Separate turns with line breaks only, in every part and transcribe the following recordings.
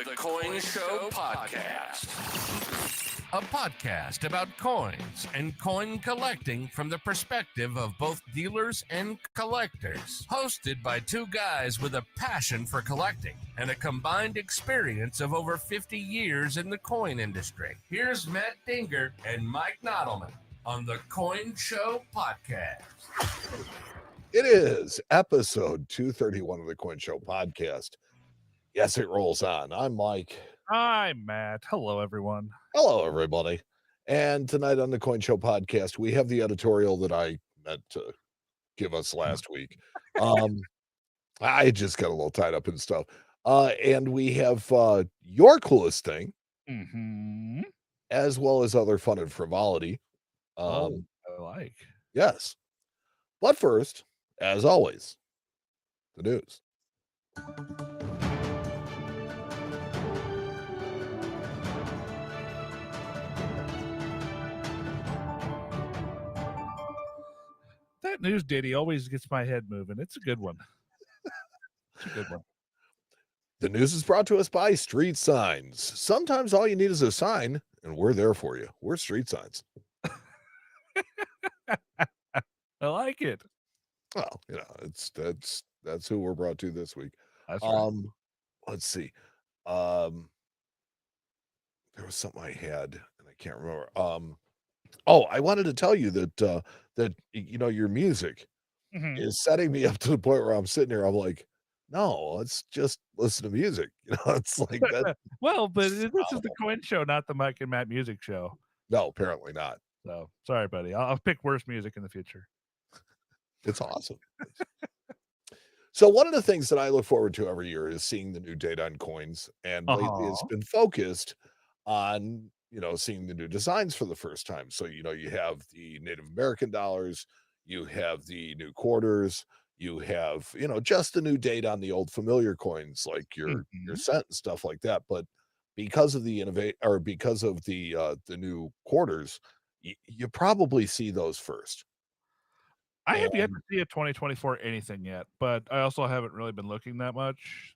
The Coin Show Podcast. A podcast about coins and coin collecting from the perspective of both dealers and collectors. Hosted by two guys with a passion for collecting and a combined experience of over 50 years in the coin industry. Here's Matt Dinger and Mike Nodelman on the Coin Show Podcast.
It is episode 231 of the Coin Show Podcast. Yes, it rolls on. I'm Mike.
I'm Matt. Hello, everyone.
Hello, everybody. And tonight on the Coin Show Podcast, we have the editorial that I meant to give us last week. I just got a little tied up and stuff. And we have your coolest thing, as well as other fun and frivolity.
I like.
Yes. But first, as always, the news.
That news ditty always gets my head moving. It's a good one. It's a good one.
The news is brought to us by Street Signs. Sometimes all you need is a sign, and we're there for you. We're Street Signs.
I like it.
Well, you know, that's who we're brought to this week.
That's right.
Let's see. There was something I had and I can't remember. I wanted to tell you that you know your music is setting me up to the point where I'm sitting here. I'm like, no, let's just listen to music. You know, it's like that.
Well, but this is the Coin Show, not the Mike and Matt music show.
No, apparently not.
So sorry, buddy. I'll pick worse music in the future.
It's awesome. So one of the things that I look forward to every year is seeing the new data on coins. And lately it's been focused on, you know, seeing the new designs for the first time. So, you know, you have the Native American dollars, you have the new quarters, you have, you know, just the new data on the old familiar coins, like your cent and stuff like that. But because of the because of the new quarters, you probably see those first.
I have yet to see a 2024 anything yet, but I also haven't really been looking that much.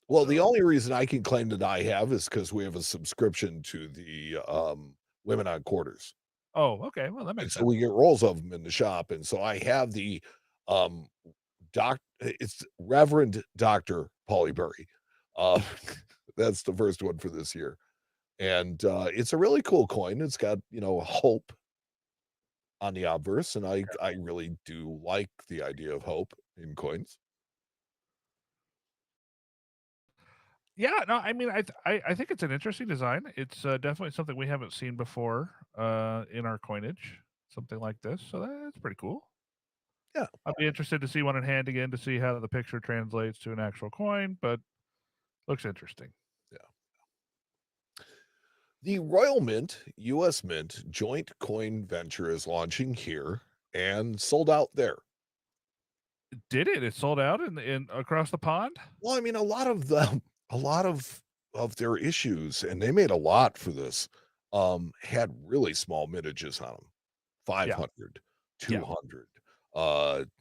Well, the only reason I can claim that I have is because we have a subscription to the Women on Quarters.
Oh, okay. Well, that makes sense.
So we get rolls of them in the shop, and so I have the it's Reverend Dr. Paulie Berry. That's the first one for this year. And it's a really cool coin. It's got, you know, hope on the obverse, and I really do like the idea of hope in coins.
Yeah, no, I mean, I think it's an interesting design. It's definitely something we haven't seen before in our coinage, something like this. So that's pretty cool.
Yeah,
I'd be interested to see one in hand again to see how the picture translates to an actual coin, but looks interesting.
Yeah. The Royal Mint, U.S. Mint joint coin venture is launching here and sold out there.
Did it? It sold out in across the pond?
Well, I mean, a lot of their issues, and they made a lot for this, had really small mintages on them, 500, 200,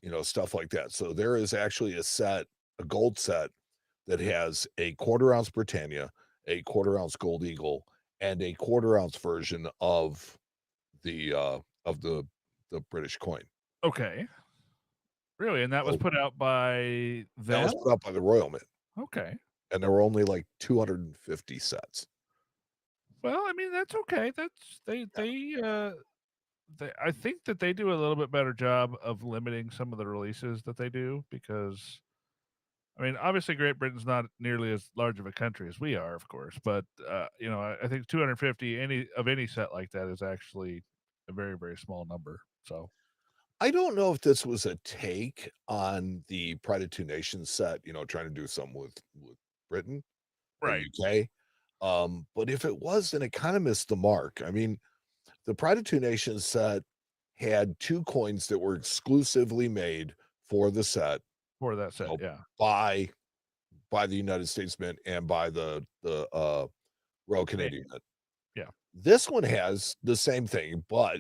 you know, stuff like that. So there is actually a gold set that has a 1/4 ounce Britannia, a 1/4 ounce Gold Eagle, and a 1/4 ounce version of the British coin.
Okay. Really? And that was put out by them?
That was put out by the Royal Mint.
Okay.
And there were only like 250 sets.
Well, I mean, that's okay. That's I think that they do a little bit better job of limiting some of the releases that they do because, I mean, obviously Great Britain's not nearly as large of a country as we are, of course, but you know, I think 250 any set like that is actually a very, very small number. So
I don't know if this was a take on the Pride of Two Nations set, you know, trying to do something with Britain,
right?
UK. But if it was, then it kind of missed the mark. I mean, the Pride of Two Nations set had two coins that were exclusively made for the set.
For that set,
you know,
yeah.
By the United States Mint and by the Royal Canadian Mint.
Yeah.
This one has the same thing, but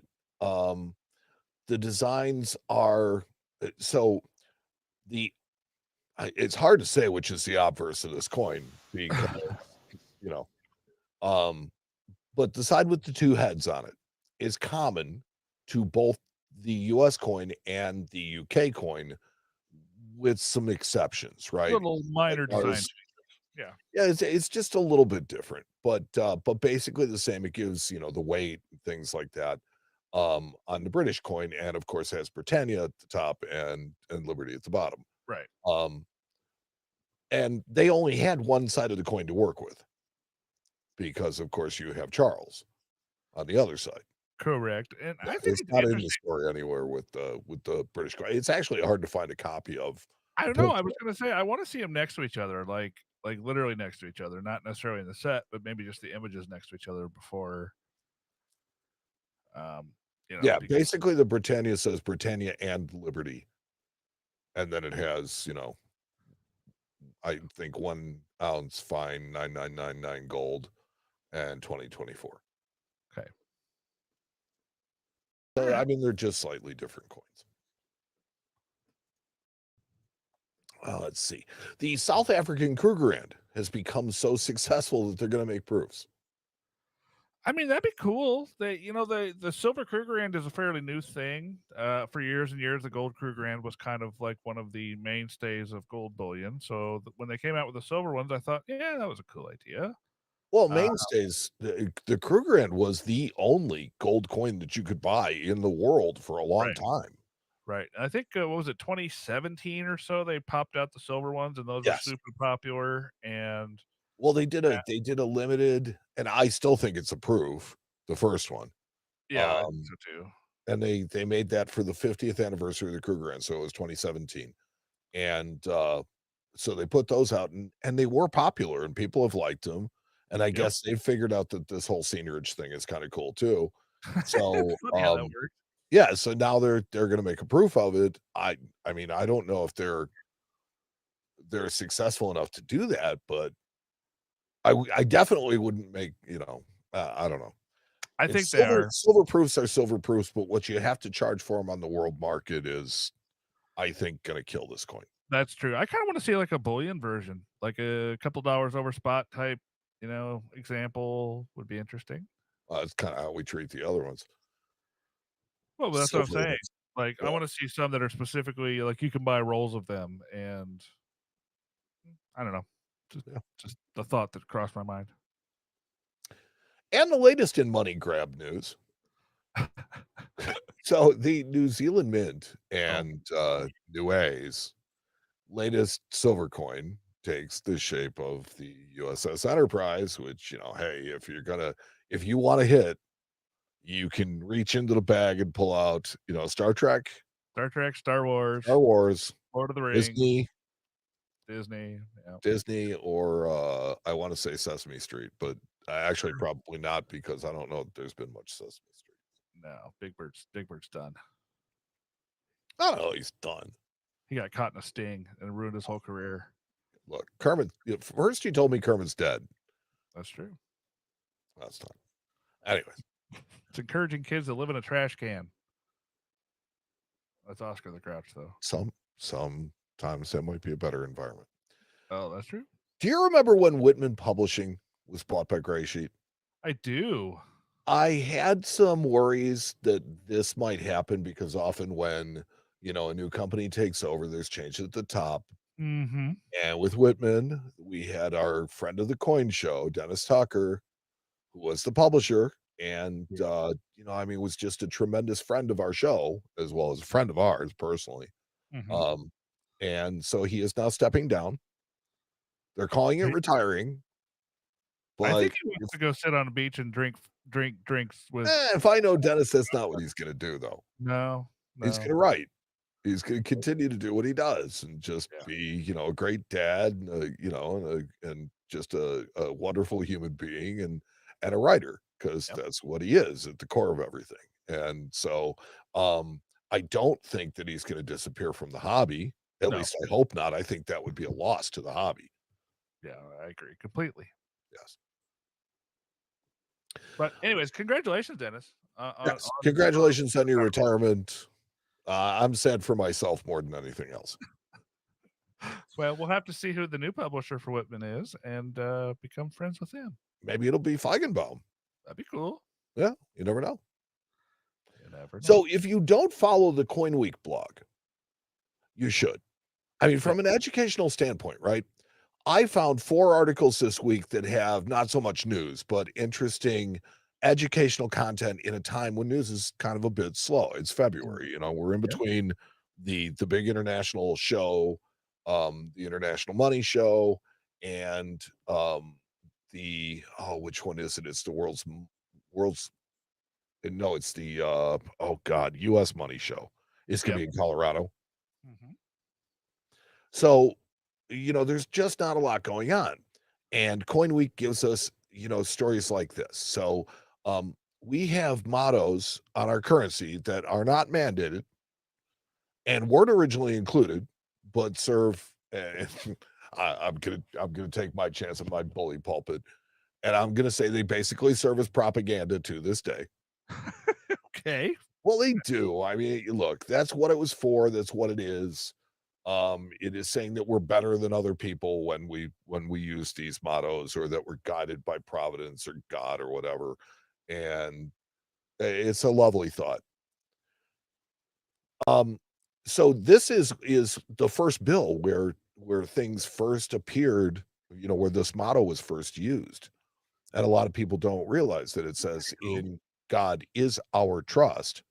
the designs are so it's hard to say which is the obverse of this coin because you know. But the side with the two heads on it is common to both the US coin and the UK coin, with some exceptions, right?
Little minor design
Ours,
changes. Yeah.
yeah, it's just a little bit different, but basically the same. It gives, the weight, things like that, on the British coin, and of course has Britannia at the top and Liberty at the bottom.
Right.
And they only had one side of the coin to work with, because of course you have Charles on the other side.
Correct. And I think
It's
it's
not in the
interesting.
story anywhere with the British coin. It's actually hard to find a copy of.
I don't know. I was gonna say I want to see them next to each other, like literally next to each other, not necessarily in the set, but maybe just the images next to each other before.
Yeah,
Because
basically the Britannia says Britannia and Liberty, and then it has, I think 1 ounce fine, 9999 gold, and 2024.
Okay.
So, I mean, they're just slightly different coins. Let's see. The South African Krugerrand has become so successful that they're going to make proofs.
I mean, that'd be cool. The silver Krugerrand is a fairly new thing. For years and years, the gold Krugerrand was kind of like one of the mainstays of gold bullion. So when they came out with the silver ones, I thought, yeah, that was a cool idea.
Well, mainstays, the Krugerrand was the only gold coin that you could buy in the world for a long time.
Right. I think, what was it, 2017 or so, they popped out the silver ones, and those were
Yes.
super popular, and
Well, they did a limited, and I still think it's a proof, the first one.
yeah, I think so too.
And they made that for the 50th anniversary of the Krugerrand, so it was 2017. And, so they put those out, and they were popular, and people have liked them, and I guess they figured out that this whole seniorage thing is kinda cool too. So,
Funny how that works.
yeah, so now they're gonna make a proof of it. I mean, I don't know if they're successful enough to do that, but I definitely wouldn't make, I don't know.
I think they are.
Silver proofs are silver proofs, but what you have to charge for them on the world market is, I think, gonna kill this coin.
That's true. I kinda wanna see, like, a bullion version, like a couple dollars over spot type, example would be interesting.
That's kinda how we treat the other ones.
Well, but that's what I'm
Silver
saying.
ones.
Like, I
Yeah.
wanna see some that are specifically like, you can buy rolls of them, and I don't know. Just the thought that crossed my mind.
And the latest in money grab news. So the New Zealand Mint and Niue's latest silver coin takes the shape of the USS Enterprise, which, hey, if you want to hit, you can reach into the bag and pull out, Star Trek,
Star Wars, Lord of the Rings,
Disney,
Disney,
or I want to say Sesame Street, but actually probably not, because I don't know if there's been much Sesame Street.
No, Big Bird's done.
I don't know, he's done.
He got caught in a sting and ruined his whole career.
Look, Kermit, first you told me Kermit's dead.
That's true.
That's not. Anyways.
It's encouraging kids to live in a trash can. That's Oscar the Grouch, though.
Sometimes that might be a better environment.
Oh, that's true.
Do you remember when Whitman Publishing was bought by Gray Sheet?
I do.
I had some worries that this might happen, because often when, a new company takes over, there's change at the top.
Mm-hmm.
And with Whitman, we had our friend of the coin show, Dennis Tucker, who was the publisher, and, was just a tremendous friend of our show, as well as a friend of ours personally.
Mm-hmm.
And so he is now stepping down. They're calling it retiring. But
I think he wants to go sit on a beach and drink drinks with.
If I know Dennis, that's not what he's going to do, though.
No.
He's going to write. He's going to continue to do what he does and just be, a great dad, and just a wonderful human being, and a writer, because that's what he is at the core of everything. And so I don't think that he's going to disappear from the hobby. At least I hope not. I think that would be a loss to the hobby.
Yeah, I agree completely.
Yes.
But anyways, congratulations, Dennis.
Yes. Congratulations on your retirement. I'm sad for myself more than anything else.
Well, we'll have to see who the new publisher for Whitman is and become friends with them.
Maybe it'll be Feigenbaum.
That'd be cool.
Yeah, you never know.
You never know.
So if you don't follow the Coin Week blog, you should. I mean, from an educational standpoint, right? I found 4 articles this week that have not so much news, but interesting educational content in a time when news is kind of a bit slow. It's February, you know, we're in between the big international show, the International Money Show, and which one is it? It's the world's no, it's the US Money Show. It's gonna be in Colorado.
Mhm.
So, you know, there's just not a lot going on. And Coin Week gives us, you know, stories like this. So, we have mottos on our currency that are not mandated and weren't originally included, but serve. And I'm gonna take my chance at my bully pulpit, and I'm gonna say they basically serve as propaganda to this day.
Okay.
Well, they do. I mean, look, that's what it was for. That's what it is. It is saying that we're better than other people when we use these mottos, or that we're guided by providence or God or whatever. And it's a lovely thought. So this is the first bill where things first appeared, you know, where this motto was first used. And a lot of people don't realize that it says in God is our trust.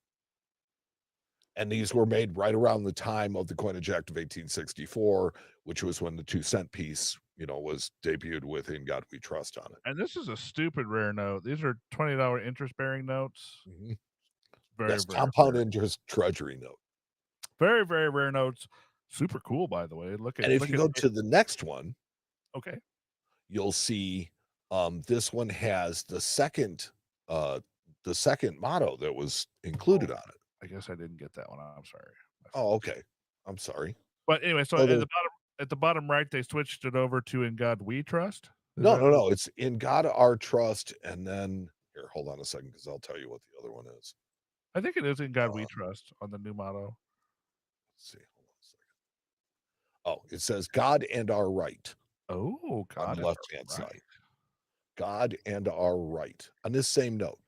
And these were made right around the time of the Coinage Act of 1864, which was when the 2-cent piece, you know, was debuted with "In God We Trust" on it.
And this is a stupid rare note. These are $20 interest-bearing notes.
Mhm.
Very,
Yes,
very
compound
rare.
interest treasury note.
Very, very rare notes. Super cool, by the way.
And if you go to the next one,
okay,
you'll see this one has the second motto that was included on it.
I guess I didn't get that one. I'm sorry.
Oh, okay. I'm sorry.
But anyway, so
Oh,
at the bottom right, they switched it over to "In God We Trust." Is
no,
that
no, no. It's "In God Our Trust," and then here, hold on a second, because I'll tell you what the other one is.
I think it is "In God We Trust" on the new motto.
Let's see. Hold on a second. Oh, it says "God and Our Right"
Oh,
on
God,
the
and
left-hand
right.
side. God and Our Right on this same note.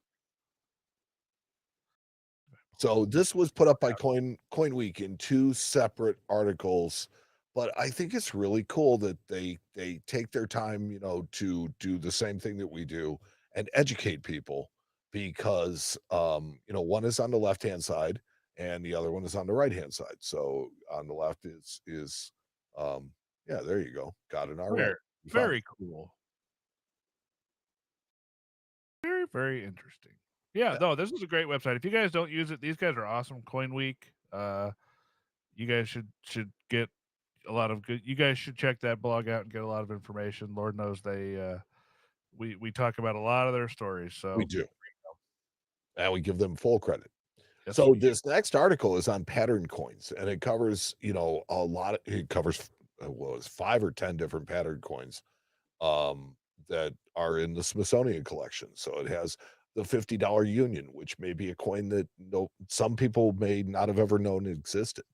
So this was put up by Coin Week in 2 separate articles, but I think it's really cool that they take their time, you know, to do the same thing that we do and educate people, because you know, one is on the left-hand side and the other one is on the right-hand side. So on the left is yeah, there you go. Got it all right.
Very cool. Very, very interesting. Yeah, no, this is a great website. If you guys don't use it, these guys are awesome. Coin Week. You guys should get a lot of good. You guys should check that blog out and get a lot of information. Lord knows they we talk about a lot of their stories. So
We do. And we give them full credit.
Yes,
So this next article is on pattern coins, and it covers, you know, it covers well, it's 5 or 10 different pattern coins that are in the Smithsonian collection. So it has the $50 Union, which may be a coin that some people may not have ever known existed.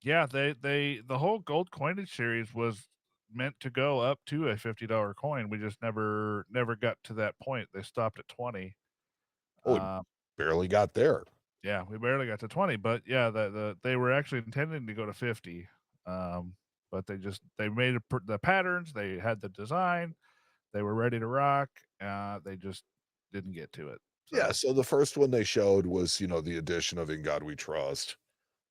Yeah, the whole gold coinage series was meant to go up to a $50 coin. We just never got to that point. They stopped at 20.
Oh, barely got there.
Yeah, we barely got to 20, but yeah, they were actually intending to go to 50. But they made the patterns, they had the design, they were ready to rock. They just didn't get to it. So.
Yeah, so the first one they showed was, you know, the addition of "In God We Trust"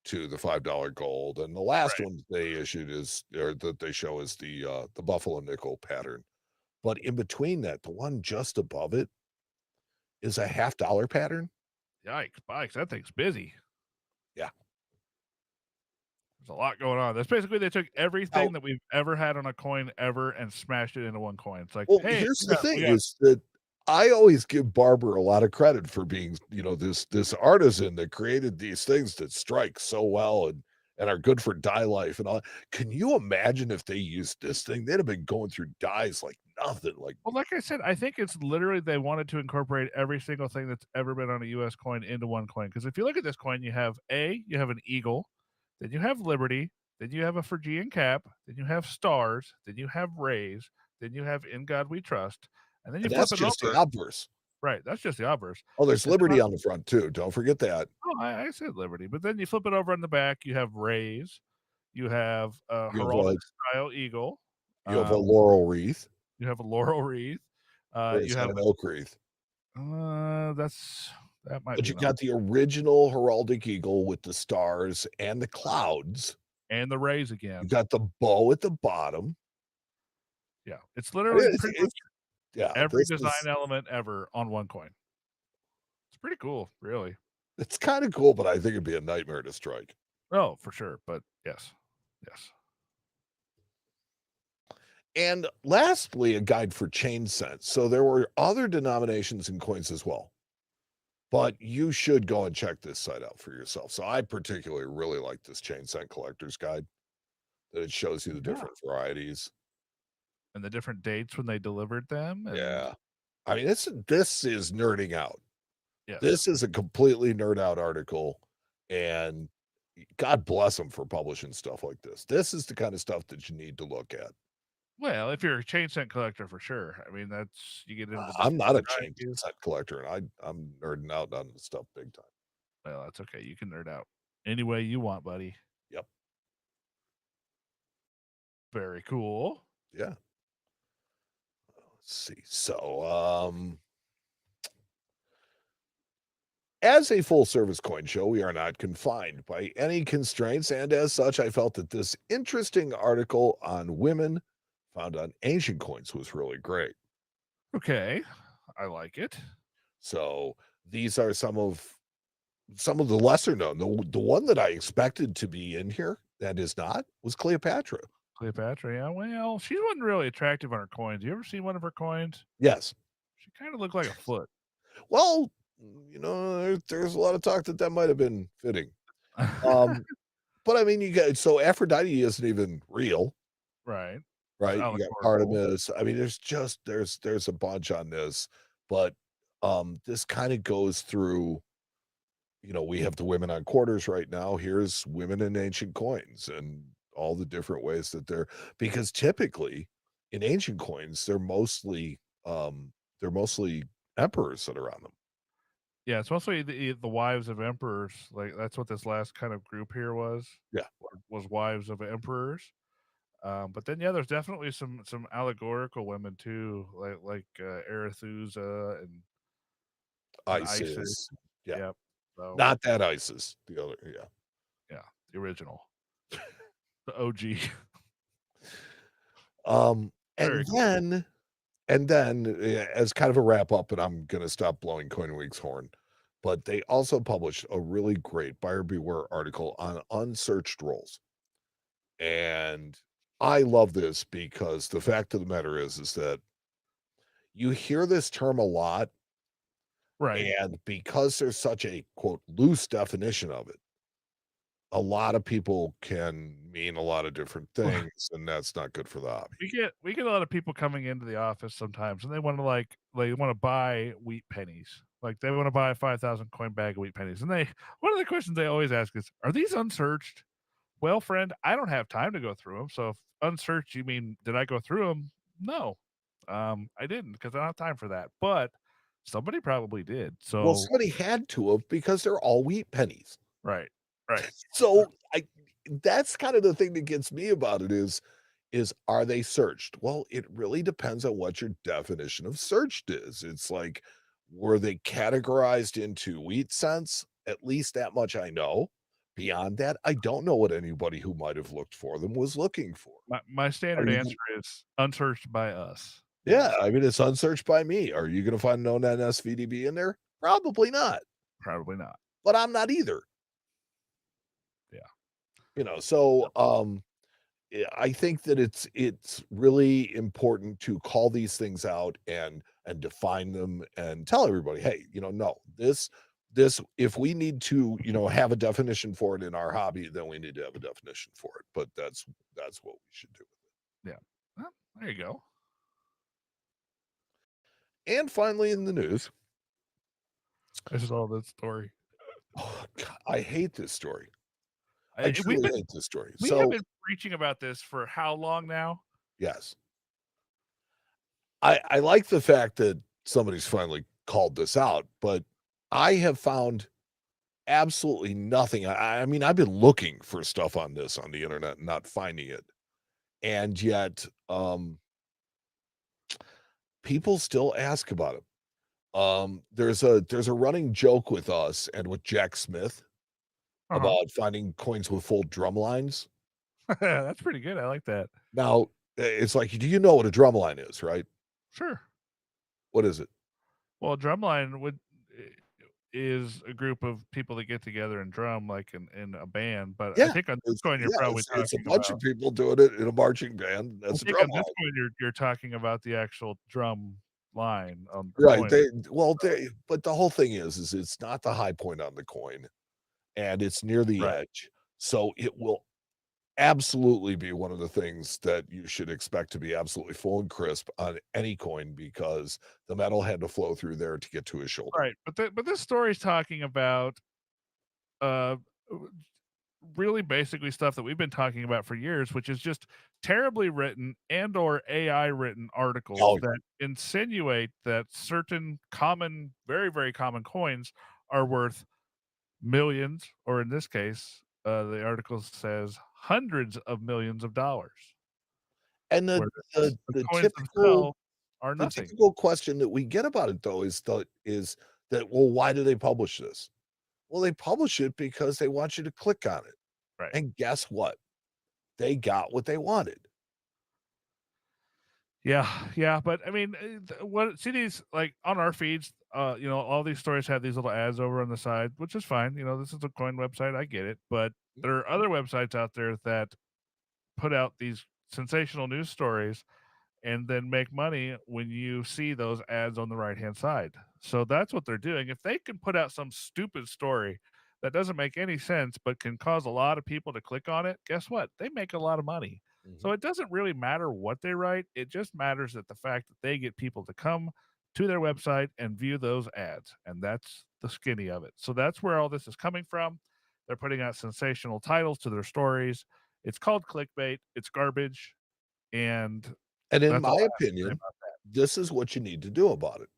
to the $5 gold, and the last one they issued that they show is the buffalo nickel pattern. But in between that, the one just above it is a $half-dollar pattern.
Yikes, bikes, that thing's busy.
Yeah.
There's a lot going on. That's basically they took everything that we've ever had on a coin ever and smashed it into one coin. It's like,
well,
hey,
here's the thing is that I always give Barber a lot of credit for being, you know, this artisan that created these things that strike so well and are good for die life and all. Can you imagine if they used this thing? They'd have been going through dies like nothing. Like,
well, like I said, I think it's literally they wanted to incorporate every single thing that's ever been on a US coin into one coin. Because if you look at this coin, you have an eagle, then you have liberty, then you have a Phrygian cap, then you have stars, then you have rays, then you have In God We Trust, and then you
And
flip
that's
it
just the
over.
obverse.
Right, that's just the obverse.
Oh, there's
And then
liberty on the front too. Don't forget that.
I said Liberty, but then you flip it over on the back, you have rays, you have a
You have
heraldic
a
style eagle,
laurel wreath,
you have a laurel wreath,
or
you
is that
have
an oak wreath?
that might
But
be
you
an
got the original heraldic eagle with the stars and the clouds.
and the rays
You
again.
got the bow at the bottom.
Yeah, it's
I
literally
mean,
pretty much
yeah,
every
this
design
is
element ever on one coin. It's pretty cool, really.
it's kind of cool, but I think it'd be a nightmare to strike.
Oh, for sure, but yes.
And lastly, a guide for chain sense. So there were other denominations and coins as well, but you should go and check this site out for yourself. So I particularly really like this chain scent collector's guide that it shows you the different varieties.
And the different dates when they delivered them. And
Yeah. I mean, this is nerding out.
yes.
This is a completely nerd out article, and God bless them for publishing stuff like this. This is the kind of stuff that you need to look at.
Well, if you're a chain scent collector, for sure. I mean, that's you get into the
I'm not a chain
varieties.
set collector, and I'm nerding out on the stuff big time.
Well, that's okay. You can nerd out any way you want, buddy.
Yep.
Very cool.
Yeah. Let's see. So, as a full service coin show, we are not confined by any constraints, and as such, I felt that this interesting article on women found on ancient coins was really great.
Okay. I like it.
So these are some of the lesser known. The one that I expected to be in here that is not was Cleopatra.
Cleopatra, yeah. Well, she wasn't really attractive on her coins. You ever seen one of her coins?
Yes.
She kind of looked like a foot.
Well, there's a lot of talk that might have been fitting. But I mean, you got so Aphrodite isn't even real,
Right.
right? You got
Allegorical.
Artemis. I mean, there's a bunch on this, but this kind of goes through. We have the women on quarters right now. Here's women in ancient coins and all the different ways that because typically in ancient coins they're mostly emperors that are on them.
Yeah, it's mostly the wives of emperors. Like that's what this last kind of group here was.
Yeah.
Was wives of emperors. But then yeah, there's definitely some allegorical women too, like Arethusa and Isis.
Isis. Yeah.
Yep. So,
Not that Isis. The other, yeah.
yeah, the original. The OG.
And then as kind of a wrap up, and I'm gonna stop blowing Coin Week's horn, but they also published a really great buyer beware article on unsearched rolls. And I love this because the fact of the matter is that you hear this term a lot,
Right.
and because there's such a quote loose definition of it, a lot of people can mean a lot of different things, and that's not good for the hobby.
We get a lot of people coming into the office sometimes, and they want to buy wheat pennies. Like they want to buy a 5,000 coin bag of wheat pennies, and one of the questions they always ask is, "Are these unsearched?" Well, friend, I don't have time to go through them. So if unsearched, you mean did I go through them? No, I didn't because I don't have time for that. But somebody probably did.
Well,
So
somebody had to have because they're all wheat pennies.
right.
So that's kind of the thing that gets me about it is are they searched? Well, it really depends on what your definition of searched is. It's like, were they categorized into wheat cents? At least that much I know. Beyond that, I don't know what anybody who might have looked for them was looking for.
My standard answer is unsearched by us.
Yeah, I mean, it's unsearched by me. Are you going to find known NSVDB in there? Probably not.
Probably not.
But I'm not either.
Yeah.
So I think that it's really important to call these things out and define them and tell everybody, hey, no, this if we need to, have a definition for it in our hobby, then we need to have a definition for it. But that's what we should do with
it. Yeah. Well, there you go.
And finally, in the news,
I saw that story.
Oh, God, I hate this story. I truly hate this story.
We have
So,
been preaching about this for how long now?
yes. I like the fact that somebody's finally called this out, but I have found absolutely nothing. I mean, I've been looking for stuff on this on the internet and not finding it. And yet, people still ask about it. There's a running joke with us and with Jack Smith
Uh-huh.
about finding coins with full drum lines.
That's pretty good. I like that.
Now, it's like, do you know what a drum line is, right?
Sure.
What is it?
Well, drumline is a group of people that get together and drum like in a band, but I
Yeah,
think on this coin you're probably
it's a
talking
bunch
about
of people doing it in a marching band.
I
That's a
think
drum
on this
line.
coin you're talking about the actual drum line on the
Right,
coin.
but the whole thing is it's not the high point on the coin, and it's near the
Right.
edge, so it will absolutely be one of the things that you should expect to be absolutely full and crisp on any coin because the metal had to flow through there to get to his shoulder.
Right. But this story's talking about uh really basically stuff that we've been talking about for years, which is just terribly written and or AI written articles
Oh,
that insinuate that certain common, very, very common coins are worth millions, or in this case, the article says hundreds of millions of dollars,
and
whereas the
the
coins
typical
themselves are
the
nothing.
typical question that we get about it though is that, "Well, why do they publish this?" Well, they publish it because they want you to click on it,
Right.
and guess what? They got what they wanted.
Yeah, yeah, but I mean, what see these like on our feeds, all these stories have these little ads over on the side, which is fine. This is a coin website, I get it, but there are other websites out there that put out these sensational news stories and then make money when you see those ads on the right hand side. So that's what they're doing. If they can put out some stupid story that doesn't make any sense but can cause a lot of people to click on it, guess what? They make a lot of money. So
Mhm.
it doesn't really matter what they write. It just matters that the fact that they get people to come to their website and view those ads. And that's the skinny of it. So that's where all this is coming from. They're putting out sensational titles to their stories. It's called clickbait. It's garbage. And
And in
that's all
my
I have to say
opinion,
about that.
this is what you need to do about it,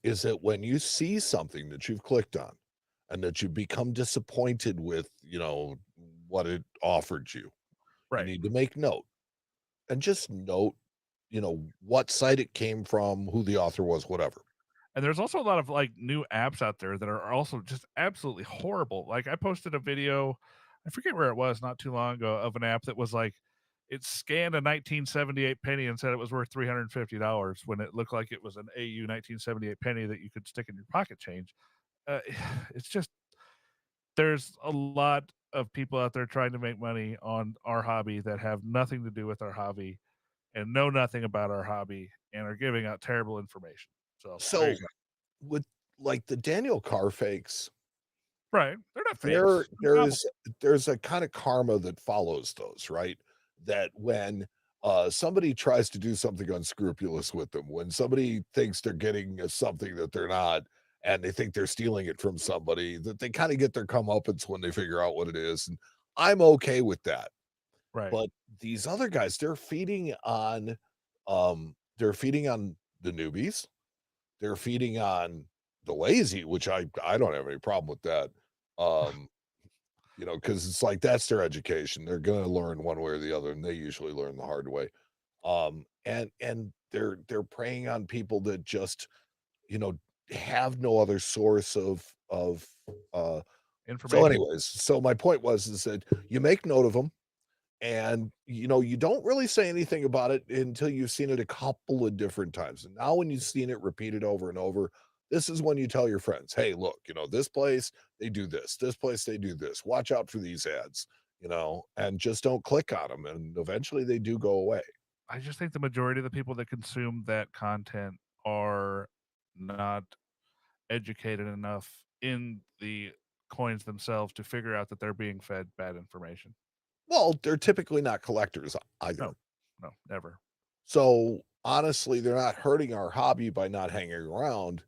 is that when you see something that you've clicked on and that you become disappointed with, what it offered you, you
Right.
need to make note and just note, what site it came from, who the author was, whatever.
And there's also a lot of like new apps out there that are also just absolutely horrible. Like I posted a video, I forget where it was not too long ago, of an app that was like it scanned a 1978 penny and said it was worth $350 when it looked like it was an AU 1978 penny that you could stick in your pocket change. Uh, it's just there's a lot of people out there trying to make money on our hobby that have nothing to do with our hobby and know nothing about our hobby and are giving out terrible information. So there
So
you go.
with like the Daniel Carr fakes,
Right. They're not
there
fakes. They're
there's
novelty.
there's a kind of karma that follows those, right? That when somebody tries to do something unscrupulous with them, when somebody thinks they're getting something that they're not, and they think they're stealing it from somebody, that they kind of get their comeuppance when they figure out what it is. And I'm okay with that.
Right.
But these other guys, they're feeding on the newbies, they're feeding on the lazy, which I don't have any problem with that. Um, because it's like that's their education. They're gonna learn one way or the other, and they usually learn the hard way. And they're preying on people that just, you know, have no other source of uh so
Information.
anyways, so my point was is that you make note of them and you don't really say anything about it until you've seen it a couple of different times. And now when you've seen it repeated over and over, this is when you tell your friends, hey, look, this place they do this place they do this, watch out for these ads, and just don't click on them, and eventually they do go away.
I just think the majority of the people that consume that content are not educated enough in the coins themselves to figure out that they're being fed bad information.
Well, they're typically not collectors
No,
either.
no, never.
So honestly, they're not hurting our hobby by not hanging around,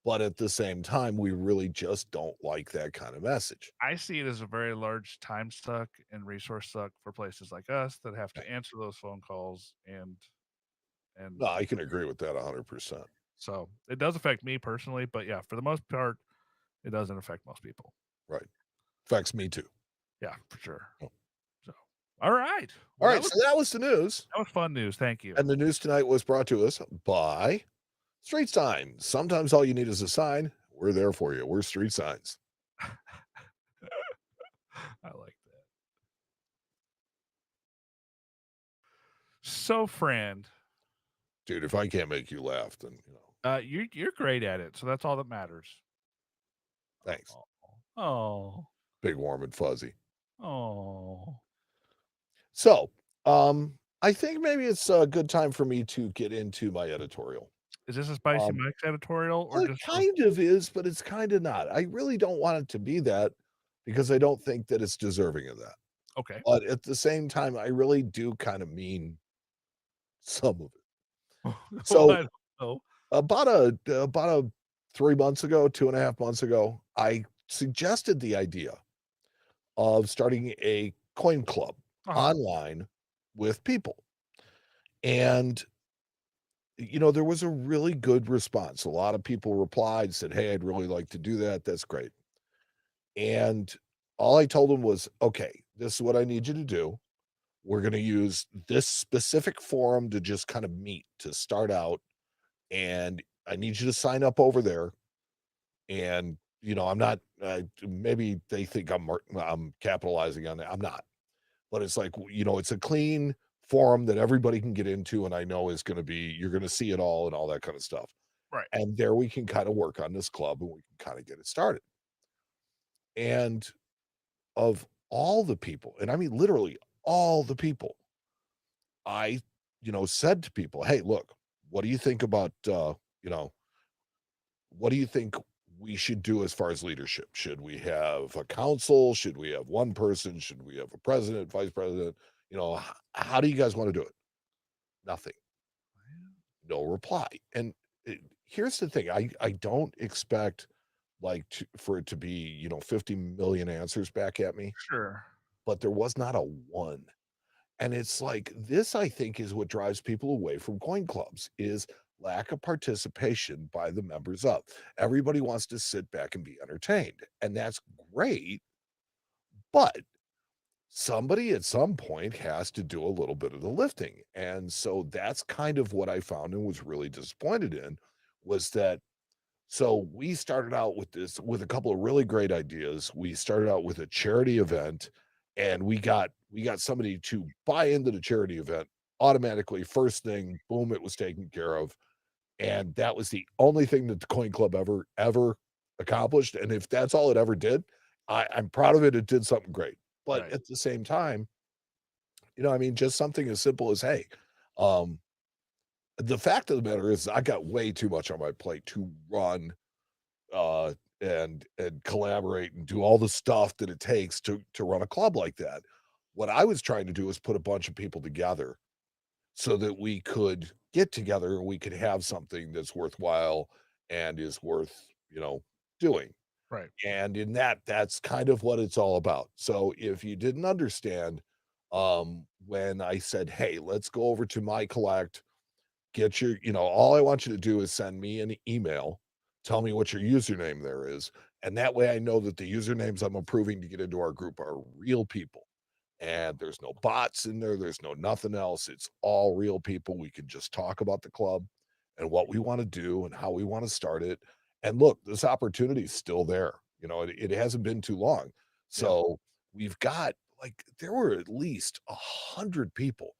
But at the same time, we really just don't like that kind of message.
I see it as a very large time suck and resource suck for places like us that have
Yeah.
to answer those phone calls
No,
and
I can agree with that 100%.
so it does affect me personally, but yeah, for the most part, it doesn't affect most people.
Right. Affects me too.
Yeah, for sure.
Oh.
So, all right.
All
Well,
right, so that was the news.
that was fun news. Thank you.
And the news tonight was brought to us by Street Signs. Sometimes all you need is a sign. We're there for you. We're Street Signs.
I like that. So, friend,
Dude, if I can't make you laugh, then,
you're great at it, so that's all that matters.
thanks.
Oh,
Big, warm, and fuzzy.
oh.
So, I think maybe it's a good time for me to get into my editorial.
Is this a Spicy
Um,
Mike's editorial or
Well, it
just
kind of is, but it's kind of not. I really don't want it to be that because I don't think that it's deserving of that.
okay?
But at the same time, I really do kind of mean some of it.
Well,
So
I don't know.
about 3 months ago, 2.5 months ago, I suggested the idea of starting a coin club
Uh-huh.
online with people. And there was a really good response. A lot of people replied, said, "Hey, I'd really like to do that. That's great." And all I told them was, "Okay, this is what I need you to do. We're going to use this specific forum to just kind of meet to start out. And I need you to sign up over there. And, I'm not, maybe they think I'm capitalizing on that. I'm not. But it's like, it's a clean forum that everybody can get into. And I know is going to be, you're going to see it all and all that kind of stuff.
Right.
And there we can kind of work on this club and we can kind of get it started. And of all the people, and I mean literally all the people, I, said to people, "Hey, look, what do you think about, what do you think we should do as far as leadership? Should we have a council? Should we have one person? Should we have a president, vice president? How do you guys want to do it?" Nothing. No reply. And here's the thing: I don't expect for it to be 50 million answers back at me,
Sure.
but there was not a one. And it's like this, I think, is what drives people away from coin clubs is lack of participation by the members of. Everybody wants to sit back and be entertained, and that's great, but somebody at some point has to do a little bit of the lifting. And so that's kind of what I found and was really disappointed in was that so we started out with this with a couple of really great ideas. We started out with a charity event and we got somebody to buy into the charity event automatically. First thing, boom, it was taken care of. And that was the only thing that the Coin Club ever accomplished. And if that's all it ever did, I'm proud of it. It did something great. But
Right.
at the same time, I mean, just something as simple as, hey, um, the fact of the matter is I got way too much on my plate to run uh and collaborate and do all the stuff that it takes to run a club like that. What I was trying to do is put a bunch of people together so that we could get together and we could have something that's worthwhile and is worth, doing.
Right.
And in that's kind of what it's all about. So if you didn't understand when I said, "Hey, let's go over to my collect, get your, all I want you to do is send me an email, tell me what your username there is. And that way I know that the usernames I'm approving to get into our group are real people. And there's no bots in there, there's no nothing else. It's all real people. We can just talk about the club and what we want to do and how we want to start it. And look, this opportunity is still there. It hasn't been too long.
Yeah.
So we've got there were at least 100 people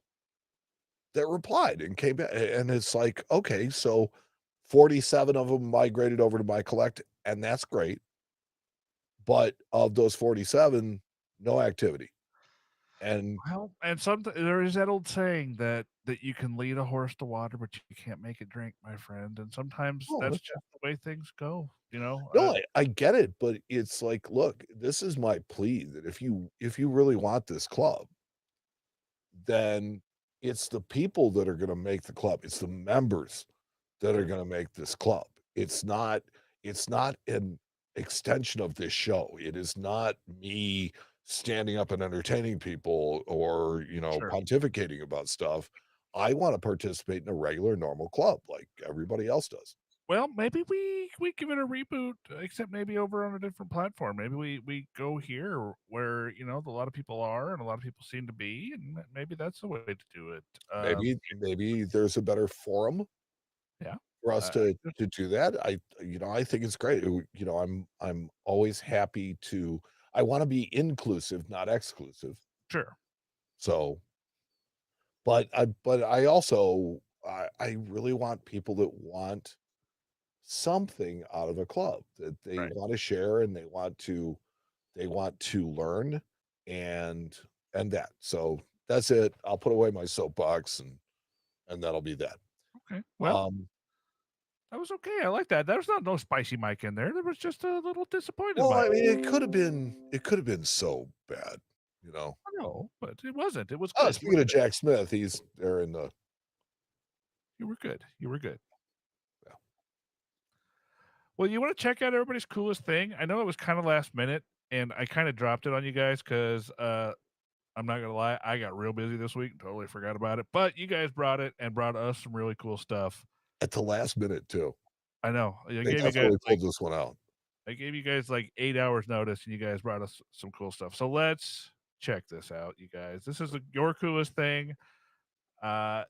that replied and came back. And it's like, okay, so 47 of them migrated over to my collect, and that's great. But of those 47, no activity. And
Well, and there is that old saying that you can lead a horse to water, but you can't make it drink, my friend. And sometimes
oh,
that's just the way things go.
no, I get it, but it's like, look, this is my plea that if you really want this club, then it's the people that are going to make the club. It's the members that are going to make this club. It's not It's not an extension of this show. It is not me standing up and entertaining people or,
Sure.
pontificating about stuff. I want to participate in a regular, normal club like everybody else does.
Well, maybe we give it a reboot, except maybe over on a different platform. Maybe we go here where a lot of people are and a lot of people seem to be, and maybe that's the way to do it.
Maybe there's a better forum
Yeah.
for us
Uh,
to do that. I think it's great. I'm always happy to. I want to be inclusive, not exclusive.
sure.
So, but I also I really want people that want something out of a club that they
Right.
want to share and they want to learn and that. So that's it. I'll put away my soapbox and that'll be that.
Okay. Well,
Um,
that was okay. I like that. There was not no spicy mic in there. There was just a little disappointed
well,
mic.
I mean, it could have. Been so bad, you know.
No, but it wasn't. It was
Oh,
good. You were
speaking of
good.
Jack Smith, he's there in the.
You were good. You were good.
Yeah.
Well, you want to check out everybody's coolest thing? I know it was kind of last minute, and I kind of dropped it on you guys because I'm not gonna lie, I got real busy this week and totally forgot about it. But you guys brought it and brought us some really cool stuff.
At the last minute too.
I know.
They definitely pulled this one out.
I gave you guys like 8 hours notice, and you guys brought us some cool stuff. So let's check this out, you guys. This is your coolest thing. I'm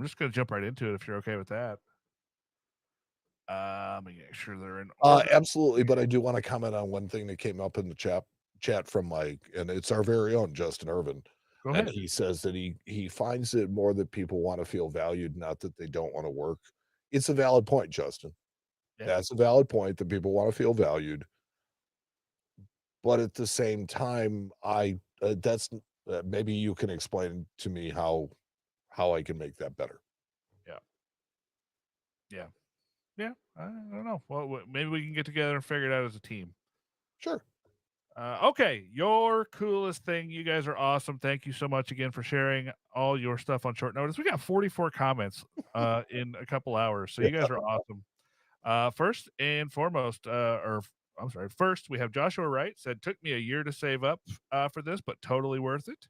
just gonna jump right into it if you're okay with that. Let me make sure they're in order.
Absolutely, but I do wanna comment on one thing that came up in the chat from Mike, and it's our very own Justin Irvin,
Go
and
ahead.
he says that he finds it more that people wanna feel valued, not that they don't wanna work. It's a valid point, Justin.
Yeah.
That's a valid point that people wanna feel valued, but at the same time, that's maybe you can explain to me how I can make that better.
Yeah. Yeah. Yeah. I don't know. Well, maybe we can get together and figure it out as a team.
Sure.
Okay, your coolest thing. You guys are awesome. Thank you so much again for sharing all your stuff on short notice. We got 44 comments in a couple hours, so you guys are awesome. First and foremost, first we have Joshua Wright said took me a year to save up for this, but totally worth it.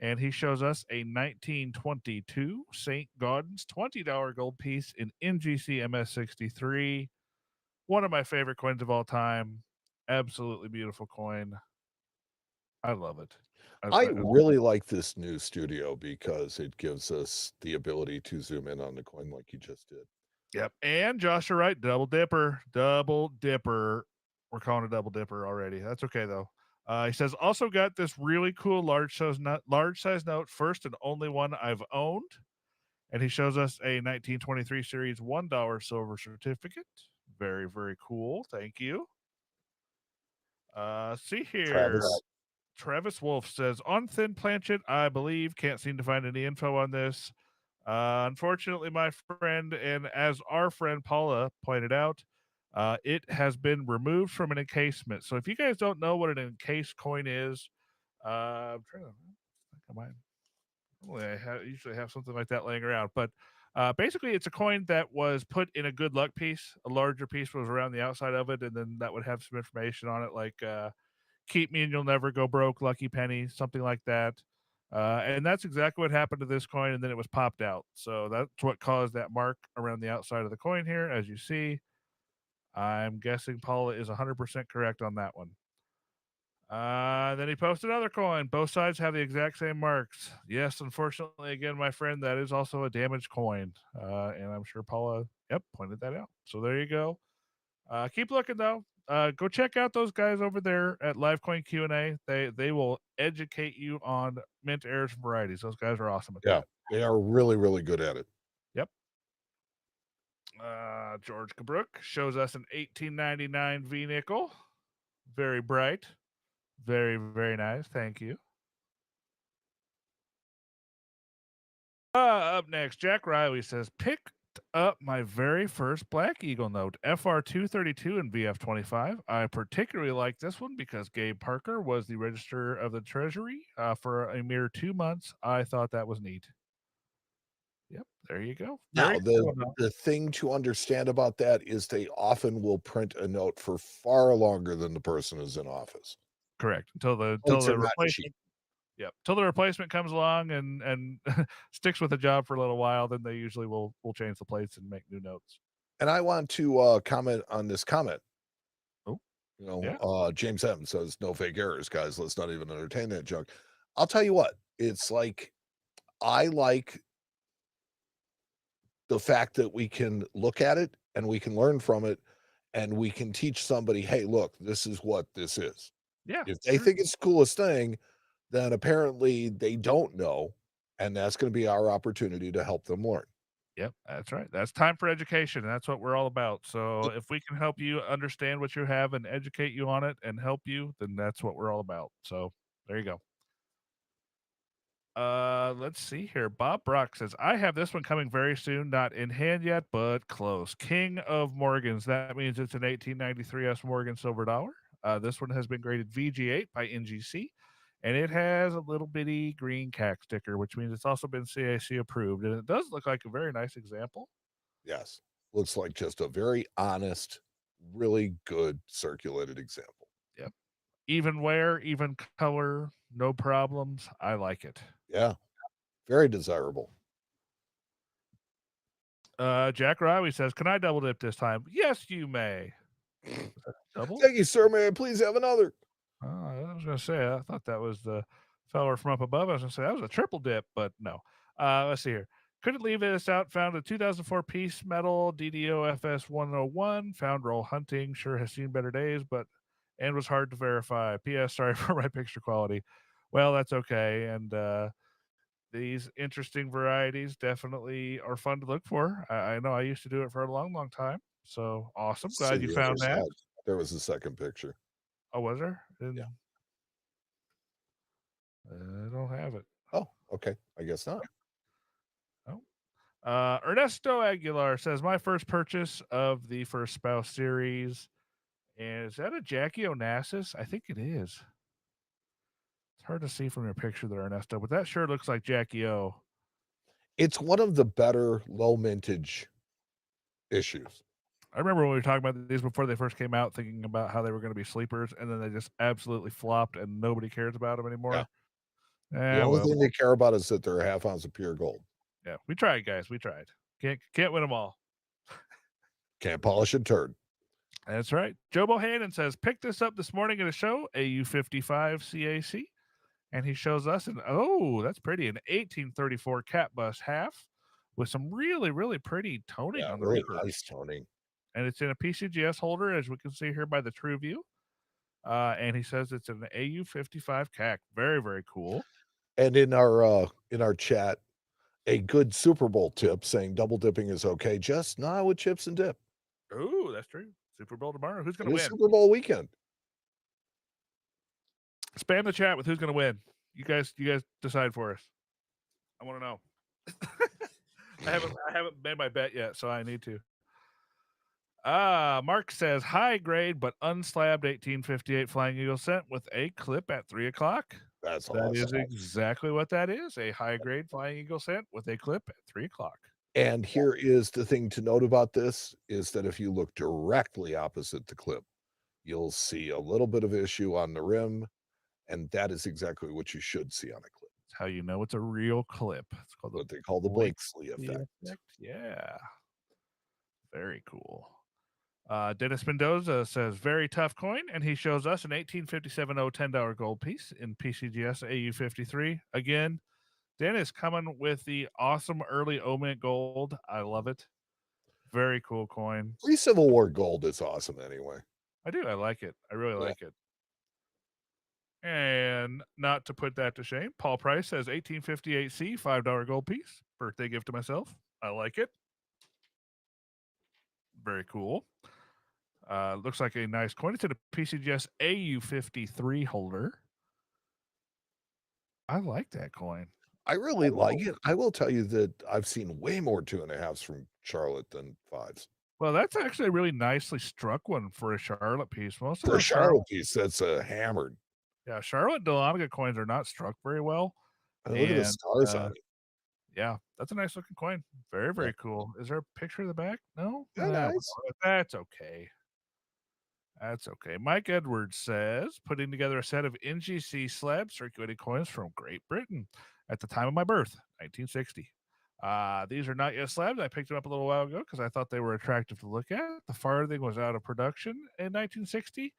And he shows us a 1922 St. Gaudens $20 gold piece in NGC MS63. One of my favorite coins of all time. Absolutely beautiful coin. I love it.
I really like this new studio because it gives us the ability to zoom in on the coin like you just did.
Yep. And Joshua Wright, double dipper. Double dipper. We're calling a double dipper already. That's okay though. He says also got this really cool large size note, first and only one I've owned. And he shows us a 1923 series $1 silver certificate. Very, very cool. Thank you. See here. Travis Wolf says on thin planchet, I believe. Can't seem to find any info on this. Unfortunately, my friend, and as our friend Paula pointed out, it has been removed from an encasement. So if you guys don't know what an encased coin is, I'm trying to think I might. Normally, usually have something like that laying around, but basically, it's a coin that was put in a good luck piece. A larger piece was around the outside of it, and then that would have some information on it, like "Keep me and you'll never go broke," "Lucky penny," something like that. And that's exactly what happened to this coin, and then it was popped out. So that's what caused that mark around the outside of the coin here, as you see. I'm guessing Paula is 100% correct on that one. Then he posted another coin. Both sides have the exact same marks. Yes, unfortunately, again, my friend, that is also a damaged coin. And I'm sure Paula, pointed that out. So there you go. Keep looking though. Go check out those guys over there at Livecoin Q&A. They will educate you on mint errors and varieties. Those guys are awesome at that.
They are really, really good at it.
Yep. George Kabrook shows us an 1899 V nickel. Very bright. Very, very nice. Thank you. Up next, Jack Riley says, picked up my very first Black Eagle note, FR232 and VF25. I particularly like this one because Gabe Parker was the Register of the Treasury for a mere 2 months. I thought that was neat. Yep. There you go.
Now,
Very cool.
the thing to understand about that is they often will print a note for far longer than the person is in office.
Correct. Until the
Plates are not cheap.
replacement. Yep. Till the replacement comes along and sticks with the job for a little while, then they usually will change the plates and make new notes.
And I want to comment on this comment.
Oh,
You know,
yeah.
James M says, "No fake errors, guys. Let's not even entertain that junk." I'll tell you what, it's like I like the fact that we can look at it and we can learn from it and we can teach somebody, "Hey, look, this is what this is."
Yeah.
If they think it's the coolest thing, then apparently they don't know, and that's gonna be our opportunity to help them learn.
Yep, that's right. That's time for education. That's what we're all about. So if we can help you understand what you have and educate you on it and help you, then that's what we're all about. So there you go. Let's see here. Bob Brock says, I have this one coming very soon, not in hand yet, but close. King of Morgans. That means it's an 1893 S Morgan silver dollar. This one has been graded VG8 by NGC, and it has a little bitty green CAC sticker, which means it's also been CAC approved. And it does look like a very nice example.
Yes. Looks like just a very honest, really good circulated example.
Yep. Even wear, even color, no problems. I like it.
Yeah. Very desirable.
Jack Riley says, can I double dip this time? Yes, you may. Double?
Thank you, sir. May I please have another?
Oh, I was gonna say, I thought that was the feller from up above. I was gonna say that was a triple dip, but no. Let's see here. Couldn't leave this out. Found a 2004 piece metal DDO FS 101. Found roll hunting. Sure has seen better days, but and was hard to verify. P.S. Sorry for my picture quality. Well, that's okay. And these interesting varieties definitely are fun to look for. I know I used to do it for a long, long time. So awesome.
Let's see
Glad you
the other
found that.
side. There was a second picture.
Oh, was there?
Yeah.
I don't have it.
Oh, okay. I guess not.
Oh. Ernesto Aguilar says, my first purchase of the First Spouse series. And is that a Jackie Onassis? I think it is. It's hard to see from your picture there, Ernesto, but that sure looks like Jackie O.
It's one of the better low mintage issues.
I remember when we were talking about these before they first came out, thinking about how they were going to be sleepers, and then they just absolutely flopped, and nobody cares about them anymore.
Yeah. The only thing they care about is that they're a half ounce of pure gold.
Yeah, we tried, guys. We tried. Can't win them all.
Can't polish a turd.
That's right. Joe Bohannon says, picked this up this morning at a show, AU55 CAC. And he shows us that's pretty, an 1834 cat bus half with some really, really pretty toning on the
really
reaper.
nice toning.
And it's in a PCGS holder, as we can see here by the True View. And he says it's an AU55 CAC. Very, very cool.
And in our chat, a good Super Bowl tip saying double dipping is okay, just not with chips and dip.
Oh, that's true. Super Bowl tomorrow. Who's going to win?
Super Bowl weekend.
Spam the chat with who's going to win. You guys decide for us. I want to know. I haven't made my bet yet, so I need to. Mark says high grade but unslabbed 1858 Flying Eagle scent with a clip at 3 o'clock.
That
awesome. Is exactly what that is. A high grade Flying Eagle scent with a clip at 3 o'clock.
And here is the thing to note about this is that if you look directly opposite the clip, you'll see a little bit of issue on the rim, and that is exactly what you should see on a clip.
That's how you know it's a real clip. It's called
what they call the Blakesley effect.
Yeah. Very cool. Dennis Mendoza says, very tough coin, and he shows us an 1857 $10 gold piece in PCGS AU53. Again, Dennis coming with the awesome early OMint gold. I love it. Very cool coin.
Pre-Civil War gold is awesome anyway.
I do. I like it. I really like it. And not to put that to shame, Paul Price says 1858C, $5 gold piece. Birthday gift to myself. I like it. Very cool. Looks like a nice coin. It's in a PCGS AU53 holder. I like that coin.
I really like it. I will tell you that I've seen way more 2.5s from Charlotte than 5s.
Well, that's actually a really nicely struck one for a Charlotte piece. Most
for a Charlotte piece, that's hammered.
Yeah, Charlotte Dahlonega coins are not struck very well.
And look at the stars on it.
Yeah, that's a nice looking coin. Very, very cool. Is there a picture of the back? No?
Yeah, nice.
That's okay. That's okay. Mike Edwards says, putting together a set of NGC slab circulating coins from Great Britain at the time of my birth, 1960. These are not yet slabs. I picked them up a little while ago because I thought they were attractive to look at. The farthing was out of production in 1960.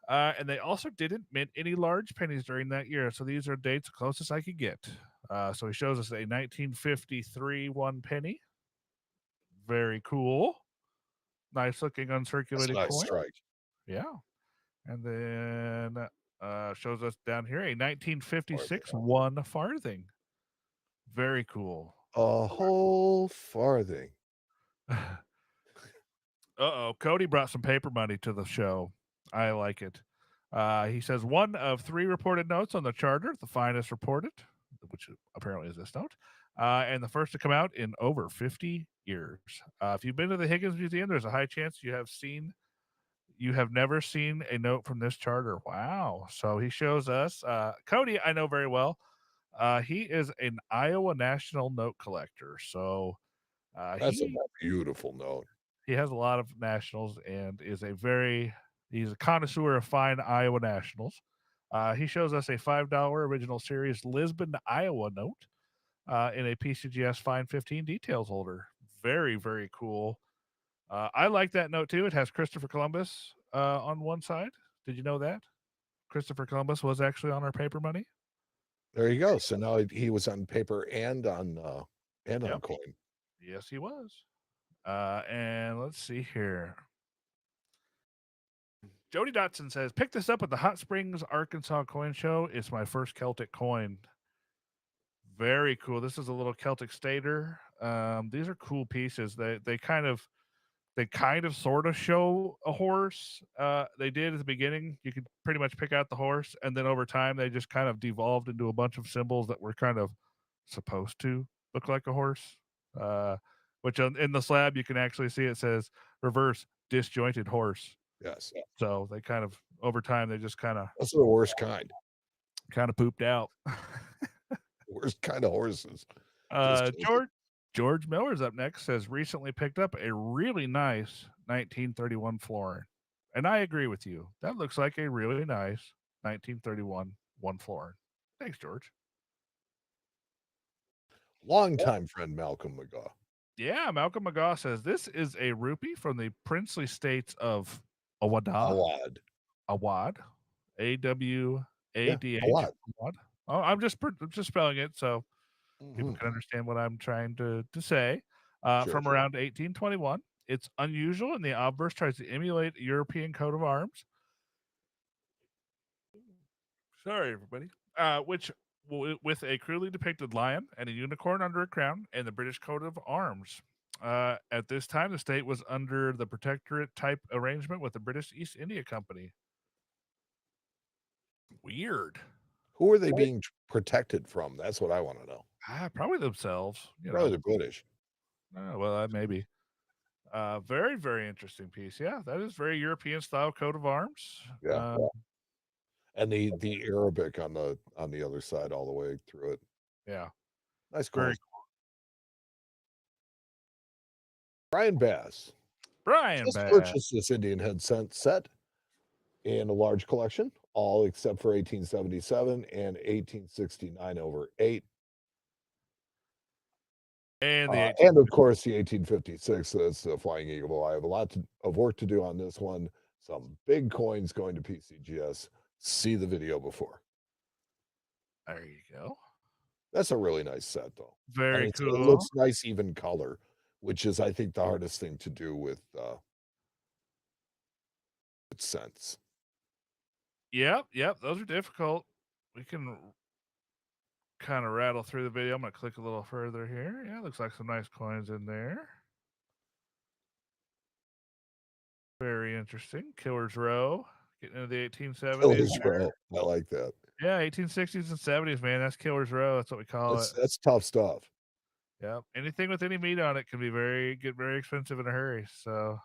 And they also didn't mint any large pennies during that year. So these are dates closest I could get. So he shows us a 1953 one penny. Very cool. Nice looking uncirculated
Nice
coin.
strike.
Yeah. And then shows us down here a 1956 one farthing. Very cool.
A whole farthing.
Cody brought some paper money to the show. I like it. He says one of 3 reported notes on the charter, the finest reported, which apparently is this note, and the first to come out in over 50 years. If you've been to the Higgins Museum, there's a high chance you have never seen a note from this charter. Wow. So he shows us, Cody, I know very well. He is an Iowa National note collector. So
That's a beautiful note.
he has a lot of nationals and he's a connoisseur of fine Iowa nationals. He shows us a $5 original series Lisbon, Iowa note in a PCGS Fine 15 details holder. Very, very cool. I like that note too. It has Christopher Columbus on one side. Did you know that? Christopher Columbus was actually on our paper money.
There you go. So now he was on paper and on coin.
Yes, he was. And let's see here. Jody Dotson says, pick this up at the Hot Springs, Arkansas coin show. It's my first Celtic coin. Very cool. This is a little Celtic stater. These are cool pieces. They kind of sort of show a horse. They did at the beginning. You could pretty much pick out the horse, and then over time they just kind of devolved into a bunch of symbols that were kind of supposed to look like a horse. Which in the slab you can actually see it says reverse disjointed horse.
Yes.
So they kind of over time they just
that's the worst kind.
Kind of pooped out.
Worst kind of horses.
George Miller's up next, says recently picked up a really nice 1931 florin. And I agree with you. That looks like a really nice 1931 one florin. Thanks, George.
Longtime friend Malcolm McGaw.
Yeah, Malcolm McGaw says this is a rupee from the princely states of Awad. Awad. A-W-A-D-H.
Awad.
Oh, I'm just spelling it so people can understand what I'm trying to say. From around 1821. It's unusual, and the obverse tries to emulate a European coat of arms. Sorry, everybody. Which with a crudely depicted lion and a unicorn under a crown and the British coat of arms. At this time, the state was under the protectorate type arrangement with the British East India Company. Weird.
Who are they being protected from? That's what I want to know.
Probably themselves.
Probably the British.
Well, maybe. Very, very interesting piece. Yeah, that is very European style coat of arms.
Yeah. And the Arabic on the other side all the way through it.
Yeah.
Nice cool. Very cool. Brian Bass. Just purchased this Indian head set in a large collection, all except for 1877 and 1869/8. And of course the 1856. That's the Flying Eagle. I have a lot of work to do on this one. Some big coins going to PCGS. See the video before.
There you go.
That's a really nice set, though.
Very cool.
It looks nice, even color, which is, I think, the hardest thing to do with cents.
Yep. Those are difficult. We can kind of rattle through the video. I'm going to click a little further here. Yeah, looks like some nice coins in there. Very interesting. Killer's Row. Getting into the 1870s.
Killer's Row. I like that.
Yeah, 1860s and 70s, man. That's Killer's Row. That's what we call it.
That's tough stuff.
Yep. Anything with any meat on it can be very expensive in a hurry. So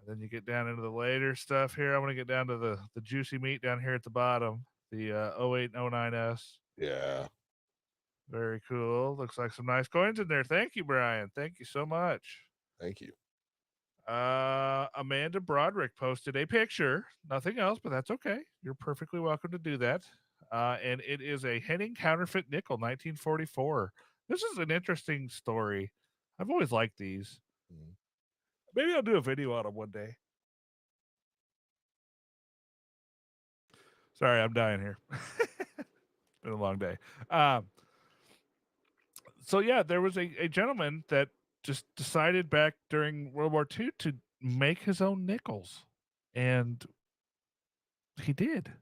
and then you get down into the later stuff here. I want to get down to the juicy meat down here at the bottom. The 08 and 09S.
Yeah.
Very cool. Looks like some nice coins in there. Thank you, Brian. Thank you so much.
Thank you.
Amanda Broderick posted a picture. Nothing else, but that's okay. You're perfectly welcome to do that. And it is a Henning counterfeit nickel, 1944. This is an interesting story. I've always liked these.
Mhm.
Maybe I'll do a video on them one day. Sorry, I'm dying here. It's been a long day. So yeah, there was a gentleman that just decided back during World War II to make his own nickels, and he did.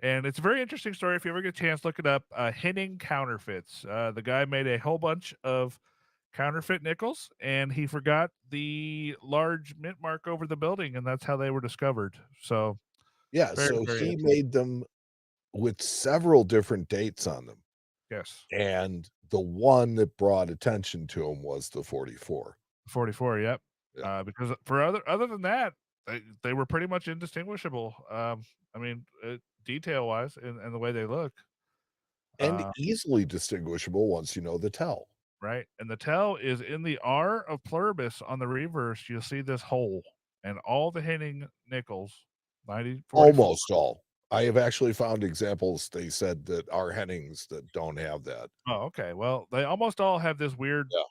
And it's a very interesting story. If you ever get a chance, look it up. Henning counterfeits. The guy made a whole bunch of counterfeit nickels, and he forgot the large mint mark over the building, and that's how they were discovered. So
Yeah,
very,
so
very
he
interesting.
made them with several different dates on them,
Yes,
and the one that brought attention to him was the 44.
44. Yep.
Yeah.
Because for other than that, they were pretty much indistinguishable. I mean, detail wise, and the way they look.
And
Uh,
easily distinguishable once you know the tell.
right. And the tell is in the R of pluribus on the reverse. You'll see this hole, and all the Henning nickels, 9044.
Almost all. I have actually found examples, they said, that are Hennings that don't have that.
Oh, okay. Well, they almost all have this weird
Yeah.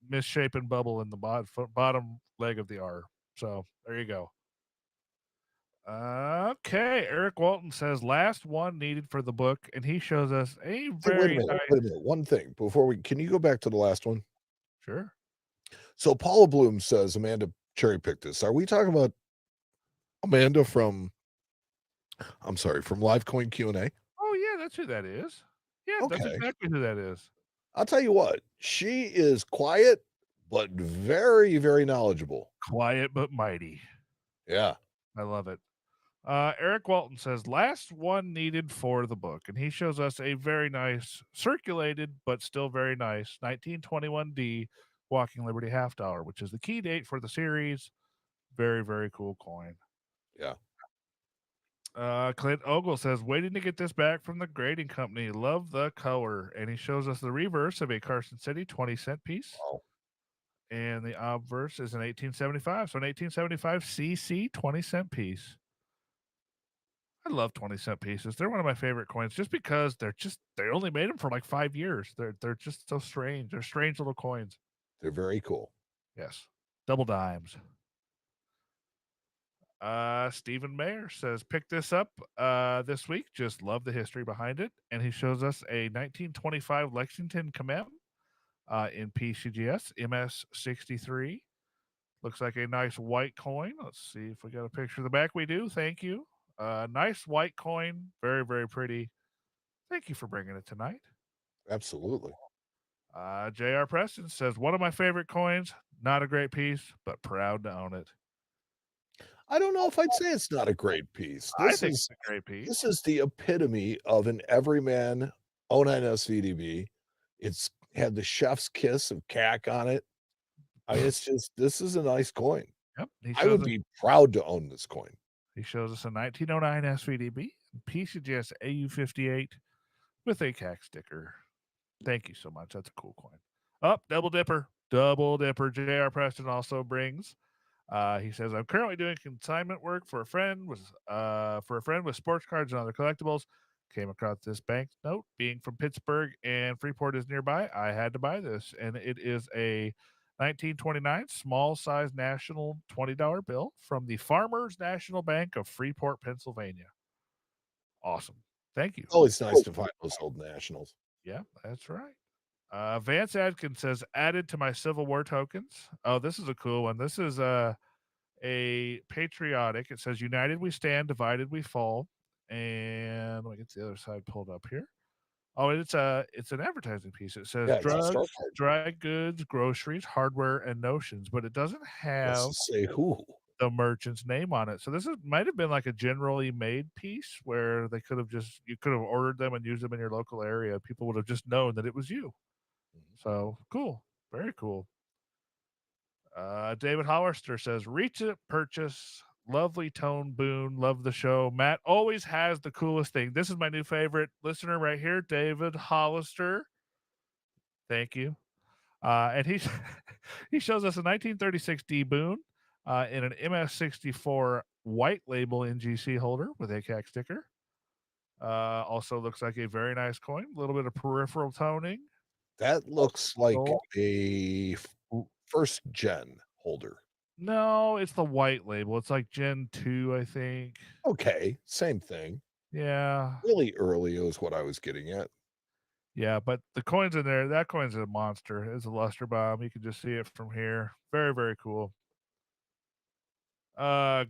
misshapen bubble in the bottom leg of the R. So there you go. Okay, Eric Walton says last one needed for the book, and he shows us a
Hey,
very nice.
wait a minute, one thing before we can you go back to the last one?
Sure.
So Paula Bloom says Amanda cherry picked this. Are we talking about Amanda from I'm sorry, from Live Coin Q&A?
Oh yeah, that's who that is. Yeah, that's
Okay.
exactly who that is.
I'll tell you what, she is quiet, but very, very knowledgeable.
Quiet but mighty.
Yeah.
I love it. Eric Walton says last one needed for the book, and he shows us a very nice circulated but still very nice 1921D Walking Liberty half dollar, which is the key date for the series. Very, very cool coin.
Yeah.
Clint Ogle says, waiting to get this back from the grading company. Love the color. And he shows us the reverse of a Carson City 20-cent piece.
Wow.
And the obverse is an 1875. So an 1875 CC 20-cent piece. I love 20-cent pieces. They're one of my favorite coins just because they only made them for like 5 years. They're just so strange. They're strange little coins.
They're very cool.
Yes. Double dimes. Stephen Mayer says, pick this up this week. Just love the history behind it. And he shows us a 1925 Lexington Commem in PCGS MS63. Looks like a nice white coin. Let's see if we got a picture of the back. We do. Thank you. Nice white coin. Very, very pretty. Thank you for bringing it tonight.
Absolutely.
J.R. Preston says, one of my favorite coins. Not a great piece, but proud to own it.
I don't know if I'd say it's not a great piece.
I think it's a great piece.
This is the epitome of an everyman 09S VDB. It's had the chef's kiss of CAC on it. It's just this is a nice coin.
Yep.
I would be proud to own this coin.
He shows us a 1909 SVDB, PCGS AU58 with a CAC sticker. Thank you so much. That's a cool coin. Up, Double Dipper. Double Dipper. J.R. Preston also brings. He says, I'm currently doing consignment work for a friend with sports cards and other collectibles. Came across this banknote. Being from Pittsburgh and Freeport is nearby, I had to buy this. And it is a 1929 small size national $20 bill from the Farmers National Bank of Freeport, Pennsylvania. Awesome. Thank you.
Always nice to find those old nationals.
Yeah, that's right. Vance Adkins says, added to my Civil War tokens. Oh, this is a cool one. This is a patriotic. It says, united we stand, divided we fall. And let me get the other side pulled up here. Oh, it's an advertising piece. It says drugs, dry goods, groceries, hardware, and notions, but it doesn't have
say who
the merchant's name on it. So this might have been like a generally made piece where they could have you could have ordered them and used them in your local area. People would have just known that it was you. So cool. Very cool. David Hollister says, reach it, purchase lovely tone, Boone. Love the show. Matt always has the coolest thing. This is my new favorite listener right here, David Hollister. Thank you. And he he shows us a 1936 D Boone in an MS64 white label NGC holder with a CAC sticker. Also looks like a very nice coin. A little bit of peripheral toning.
That looks like
Also,
a first gen holder.
no, it's the white label. It's like Gen 2, I think.
Okay, same thing.
Yeah.
Really early is what I was getting at.
Yeah, but the coins in there, that coin's a monster. It's a luster bomb. You can just see it from here. Very, very cool.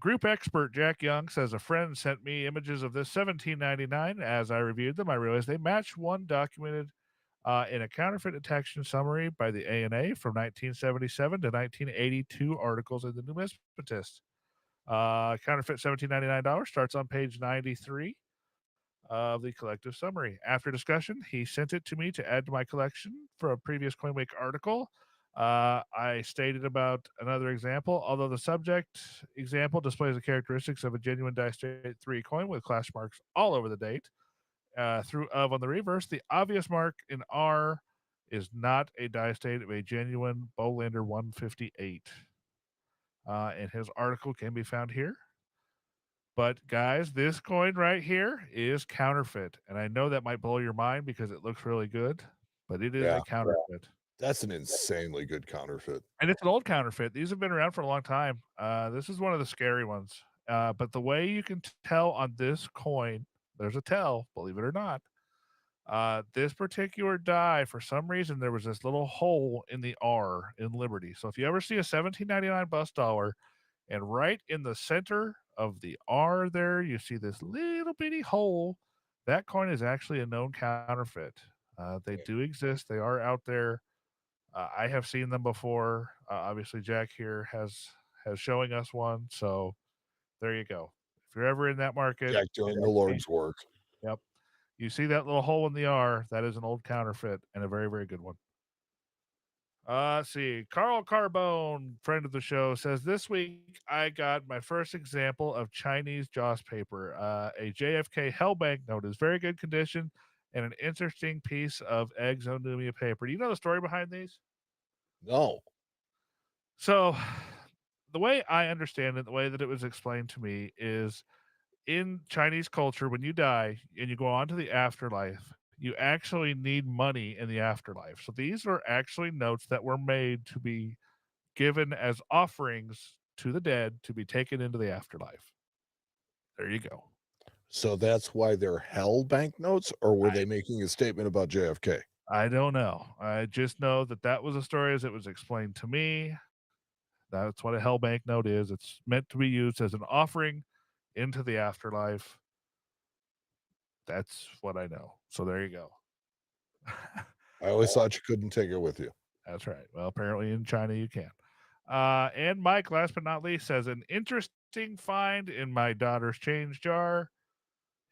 Group expert Jack Young says a friend sent me images of this 1799. As I reviewed them, I realized they match one documented in a counterfeit detection summary by the ANA from 1977 to 1982 articles in the Numismatist. Counterfeit $1799 starts on page 93 of the collective summary. After discussion, he sent it to me to add to my collection for a previous CoinWeek article. I stated about another example, although the subject example displays the characteristics of a genuine die state 3 coin with clash marks all over the date. Through of on the reverse, the obvious mark in R is not a die state of a genuine Bolander 158. And his article can be found here. But guys, this coin right here is counterfeit. And I know that might blow your mind because it looks really good, but it is a counterfeit.
That's an insanely good counterfeit.
And it's an old counterfeit. These have been around for a long time. This is one of the scary ones. But the way you can tell on this coin, there's a tell, believe it or not. This particular die, for some reason, there was this little hole in the R in Liberty. So if you ever see a 1799 bus dollar, and right in the center of the R there, you see this little bitty hole. That coin is actually a known counterfeit. They do exist. They are out there. I have seen them before. Obviously, Jack here has showing us one. So there you go. If you're ever in that market,
Jack doing the Lord's work.
Yep. You see that little hole in the R, that is an old counterfeit and a very, very good one. Let's see. Carl Carbone, friend of the show, says this week I got my first example of Chinese Joss paper. A JFK Hellbank note is very good condition and an interesting piece of Exonumia paper. Do you know the story behind these?
No.
So, the way I understand it, the way that it was explained to me is in Chinese culture, when you die and you go on to the afterlife, you actually need money in the afterlife. So these are actually notes that were made to be given as offerings to the dead to be taken into the afterlife. There you go.
So that's why they're hell banknotes, or were they making a statement about JFK?
I don't know. I just know that that was a story as it was explained to me. That's what a hell banknote is. It's meant to be used as an offering into the afterlife. That's what I know. So there you go.
I always thought you couldn't take it with you.
That's right. Well, apparently in China you can. And Mike, last but not least, says an interesting find in my daughter's change jar.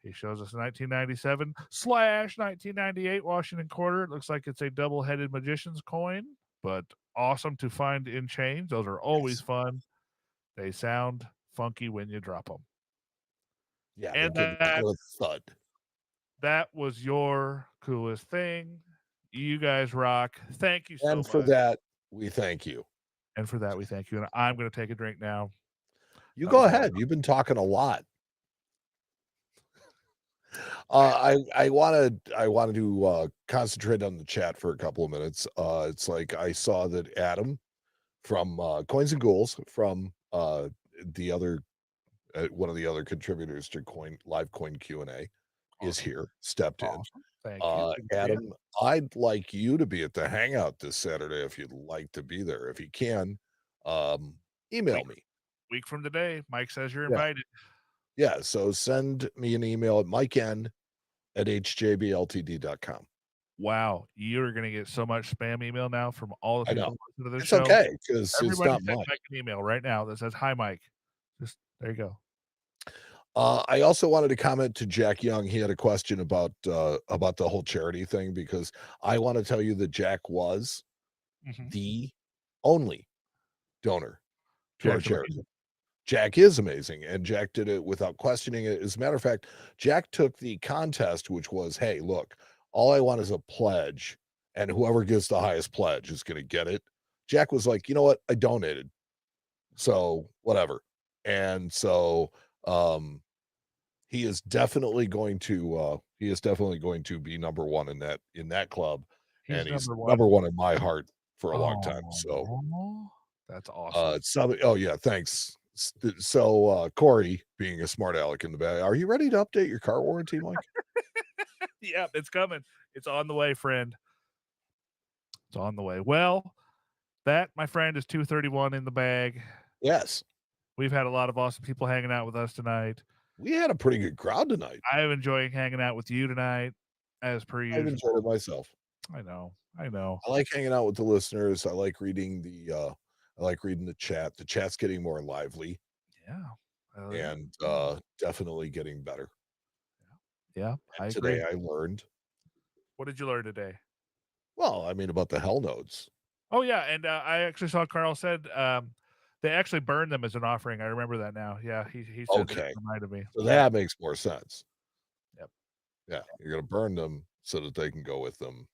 He shows us a 1997/1998 Washington quarter. It looks like it's a double-headed magician's coin, but awesome to find in change. Those are always fun. They sound funky when you drop them.
Yeah,
and
they give a thud.
That was your coolest thing. You guys rock. Thank you so much.
And for that, we thank you.
And for that, we thank you. And I'm going to take a drink now.
You go ahead. You've been talking a lot. I wanted to concentrate on the chat for a couple of minutes. It's like I saw that Adam from Coins and Ghouls, from the other one of the other contributors to Live Coin Q&A, is here, stepped in.
Thank you.
Adam, I'd like you to be at the hangout this Saturday if you'd like to be there. If you can, email me.
Week from today, Mike says you're invited.
Yeah, so send me an email at mikeN@hjbltd.com.
Wow, you're going to get so much spam email now from all the people who listen to this
it's
show.
Okay, because it's not
send
mine.
Mike an email right now that says, "Hi, Mike." Just there you go.
I also wanted to comment to Jack Young. He had a question about the whole charity thing, because I want to tell you that Jack was the only donor to our charity. Jack is amazing, and Jack did it without questioning it. As a matter of fact, Jack took the contest, which was, hey, look, all I want is a pledge, and whoever gives the highest pledge is going to get it. Jack was like, you know what? I donated. So whatever. And so he is definitely going to be number one in that club.
He's
And he's
number one.
number one in my heart for a long time. So
that's awesome.
Oh yeah, thanks. So Corey, being a smart aleck in the back, are you ready to update your car warranty, Mike?
Yeah, it's coming. It's on the way, friend. It's on the way. Well, that, my friend, is 231 in the bag.
Yes.
We've had a lot of awesome people hanging out with us tonight.
We had a pretty good crowd tonight.
I'm enjoying hanging out with you tonight, as per usual.
I've enjoyed it myself.
I know.
I like hanging out with the listeners. I like reading the chat. The chat's getting more lively.
Yeah.
And definitely getting better.
Yeah.
Today I learned.
What did you learn today?
Well, I mean, about the hell nodes.
Oh yeah, and I actually saw Carl said they actually burned them as an offering. I remember that now. Yeah, he said
Okay.
that, reminded me.
So that makes more sense.
Yep.
Yeah, you're gonna burn them so that they can go with them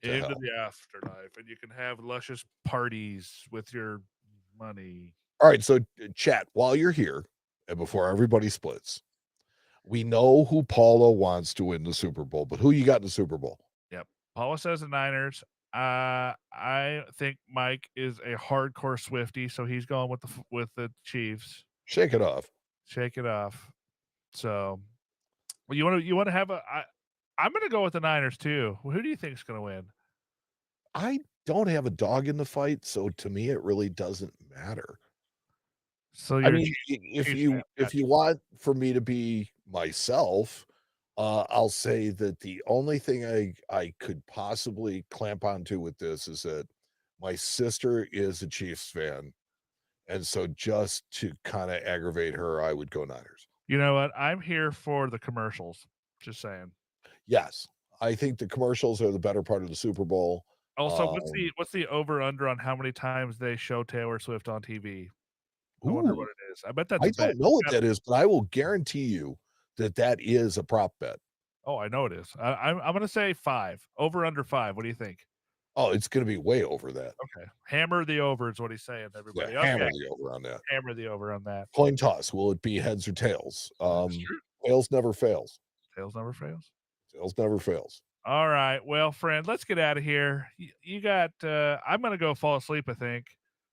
to
into
hell.
the afterlife, and you can have luscious parties with your money.
All right, so chat, while you're here and before everybody splits, we know who Paula wants to win the Super Bowl, but who you got in the Super Bowl?
Yep. Paula says the Niners. I think Mike is a hardcore Swiftie, so he's going with the Chiefs.
Shake it off.
Shake it off. So, you want to have I'm going to go with the Niners too. Who do you think is going to win?
I don't have a dog in the fight, so to me it really doesn't matter.
So
I mean, if you want for me to be myself, I'll say that the only thing I could possibly clamp onto with this is that my sister is a Chiefs fan, and so just to kind of aggravate her, I would go Niners.
You know what? I'm here for the commercials. Just saying.
Yes, I think the commercials are the better part of the Super Bowl.
Also, what's the over under on how many times they show Taylor Swift on TV? I wonder what it is. I bet that's.
I don't know what that is, but I will guarantee you that is a prop bet.
Oh, I know it is. I'm going to say 5. Over under 5. What do you think?
Oh, it's going to be way over that.
Okay, hammer the over is what he's saying. Everybody,
yeah, hammer the over on that.
Hammer the over on that.
Coin toss. Will it be heads or tails? Tails never fails.
Tails never fails.
Tails never fails.
All right, well, friend, let's get out of here. You got. I'm going to go fall asleep, I think,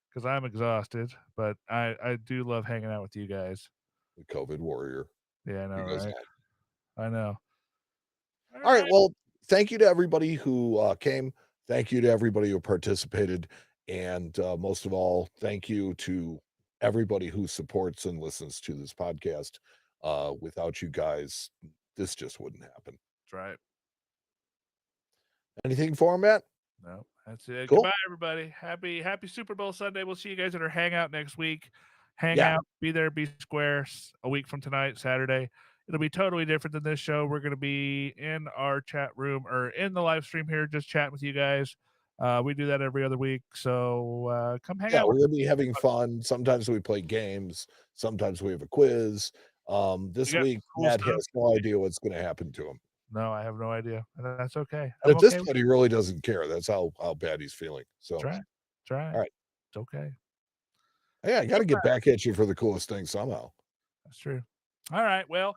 because I'm exhausted. But I do love hanging out with you guys.
The COVID warrior.
Yeah, I know, right? I know.
All right. Well, thank you to everybody who came. Thank you to everybody who participated. And most of all, thank you to everybody who supports and listens to this podcast. Without you guys, this just wouldn't happen.
That's right.
Anything for him, Matt?
No, that's it.
Cool.
Goodbye, everybody. Happy Super Bowl Sunday. We'll see you guys at our hangout next week. Hang out, be there, be square. A week from tonight, Saturday. It'll be totally different than this show. We're going to be in our chat room or in the live stream here, just chatting with you guys. We do that every other week. So come hang out.
We're going to be having fun. Sometimes we play games. Sometimes we have a quiz. This week, Matt has no idea what's going to happen to him.
No, I have no idea. And that's okay.
And at this point, he really doesn't care. That's how bad he's feeling. So
That's right.
All right.
It's okay.
Yeah, I got to get back at you for the coolest thing somehow.
That's true. All right. Well,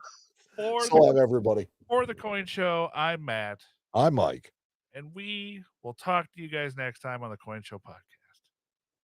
everybody.
For the Coin Show, I'm Matt.
I'm Mike.
And we will talk to you guys next time on the Coin Show podcast.